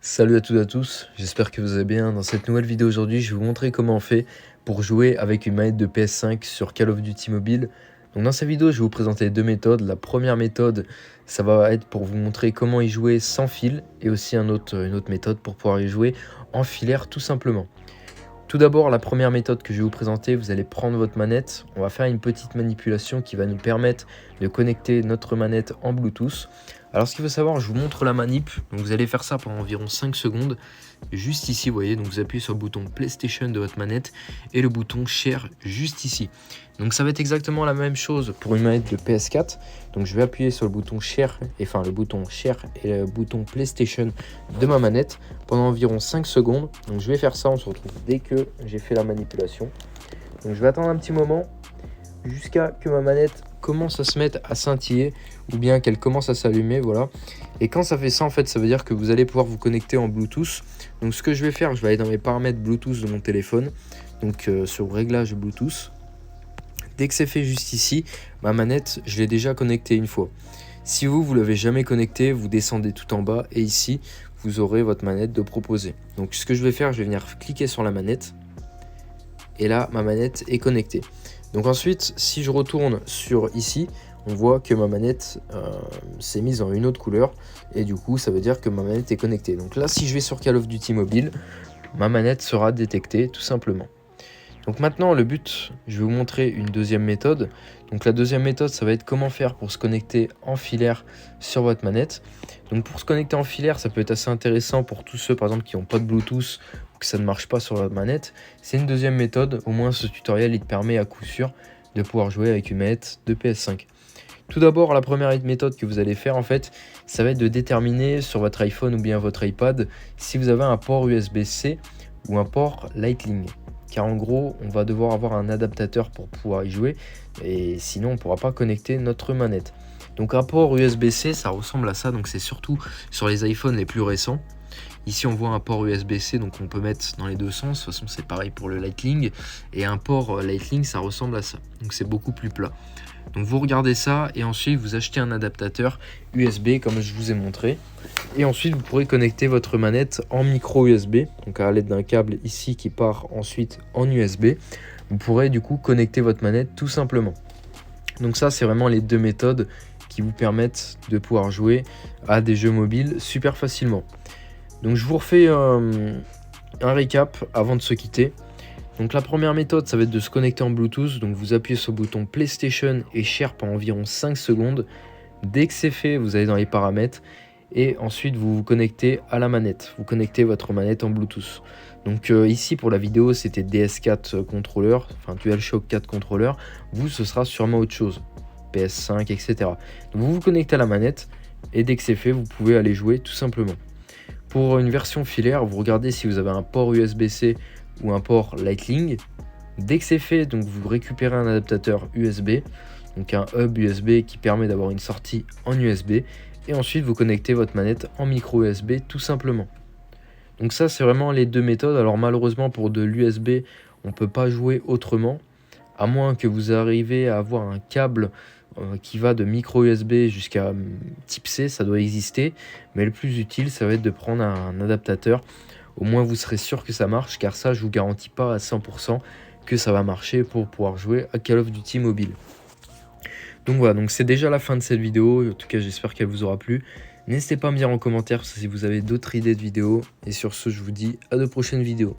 Salut à toutes et à tous, j'espère que vous allez bien. Dans cette nouvelle vidéo aujourd'hui, je vais vous montrer comment on fait pour jouer avec une manette de PS5 sur Call of Duty Mobile. Donc dans cette vidéo, je vais vous présenter deux méthodes. La première méthode, ça va être pour vous montrer comment y jouer sans fil et aussi une autre méthode pour pouvoir y jouer en filaire tout simplement. Tout d'abord, la première méthode que je vais vous présenter, vous allez prendre votre manette. On va faire une petite manipulation qui va nous permettre de connecter notre manette en Bluetooth. Alors ce qu'il faut savoir, je vous montre la manip. Donc vous allez faire ça pendant environ 5 secondes. Juste ici, vous voyez, donc vous appuyez sur le bouton PlayStation de votre manette et le bouton Share juste ici. Donc ça va être exactement la même chose pour une manette de PS4. Donc je vais appuyer sur le bouton Share, et le bouton PlayStation de ma manette pendant environ 5 secondes. Donc je vais faire ça, on se retrouve dès que j'ai fait la manipulation. Donc je vais attendre un petit moment jusqu'à que ma manette commence à se mettre à scintiller ou bien qu'elle commence à s'allumer, voilà. Et quand ça fait ça, en fait, ça veut dire que vous allez pouvoir vous connecter en Bluetooth. Donc ce que je vais faire, je vais aller dans mes paramètres Bluetooth de mon téléphone, donc sur réglage Bluetooth. Dès que c'est fait juste ici, ma manette, je l'ai déjà connectée une fois. Si vous l'avez jamais connectée, vous descendez tout en bas et ici, vous aurez votre manette de proposer. Donc ce que je vais faire, je vais venir cliquer sur la manette et là, ma manette est connectée. Donc ensuite, si je retourne sur ici, on voit que ma manette s'est mise en une autre couleur et du coup, ça veut dire que ma manette est connectée. Donc là, si je vais sur Call of Duty Mobile, ma manette sera détectée tout simplement. Donc maintenant, le but, je vais vous montrer une deuxième méthode. Donc la deuxième méthode, ça va être comment faire pour se connecter en filaire sur votre manette. Donc pour se connecter en filaire, ça peut être assez intéressant pour tous ceux par exemple qui n'ont pas de Bluetooth ou que ça ne marche pas sur la manette. C'est une deuxième méthode, au moins ce tutoriel il te permet à coup sûr de pouvoir jouer avec une manette de PS5. Tout d'abord, la première méthode que vous allez faire en fait, ça va être de déterminer sur votre iPhone ou bien votre iPad si vous avez un port USB-C ou un port Lightning. Car en gros, on va devoir avoir un adaptateur pour pouvoir y jouer et sinon on ne pourra pas connecter notre manette. Donc un port USB-C, ça ressemble à ça, donc c'est surtout sur les iPhones les plus récents. Ici on voit un port USB-C, donc on peut mettre dans les deux sens, de toute façon c'est pareil pour le Lightning, et un port Lightning ça ressemble à ça, donc c'est beaucoup plus plat. Donc vous regardez ça et ensuite vous achetez un adaptateur USB comme je vous ai montré. Et ensuite vous pourrez connecter votre manette en micro USB, donc à l'aide d'un câble ici qui part ensuite en USB. Vous pourrez du coup connecter votre manette tout simplement. Donc ça c'est vraiment les deux méthodes qui vous permettent de pouvoir jouer à des jeux mobiles super facilement. Donc je vous refais un récap avant de se quitter. Donc la première méthode, ça va être de se connecter en Bluetooth. Donc vous appuyez sur le bouton PlayStation et Share pendant environ 5 secondes. Dès que c'est fait, vous allez dans les paramètres et ensuite vous vous connectez à la manette. Vous connectez votre manette en Bluetooth. Donc ici pour la vidéo, c'était DS4 contrôleur, enfin DualShock 4 contrôleur. Vous, ce sera sûrement autre chose, PS5, etc. Donc vous vous connectez à la manette et dès que c'est fait, vous pouvez aller jouer tout simplement. Pour une version filaire, vous regardez si vous avez un port USB-C ou un port Lightning. Dès que c'est fait, donc vous récupérez un adaptateur USB, donc un hub USB qui permet d'avoir une sortie en USB, et ensuite vous connectez votre manette en micro USB tout simplement. Donc ça c'est vraiment les deux méthodes. Alors malheureusement pour de l'USB on peut pas jouer autrement, à moins que vous arrivez à avoir un câble qui va de micro USB jusqu'à type C, ça doit exister, mais le plus utile ça va être de prendre un adaptateur. Au moins vous serez sûr que ça marche, car ça je vous garantis pas à 100% que ça va marcher pour pouvoir jouer à Call of Duty Mobile. Donc voilà, donc c'est déjà la fin de cette vidéo, en tout cas j'espère qu'elle vous aura plu. N'hésitez pas à me dire en commentaire si vous avez d'autres idées de vidéos, et sur ce je vous dis à de prochaines vidéos.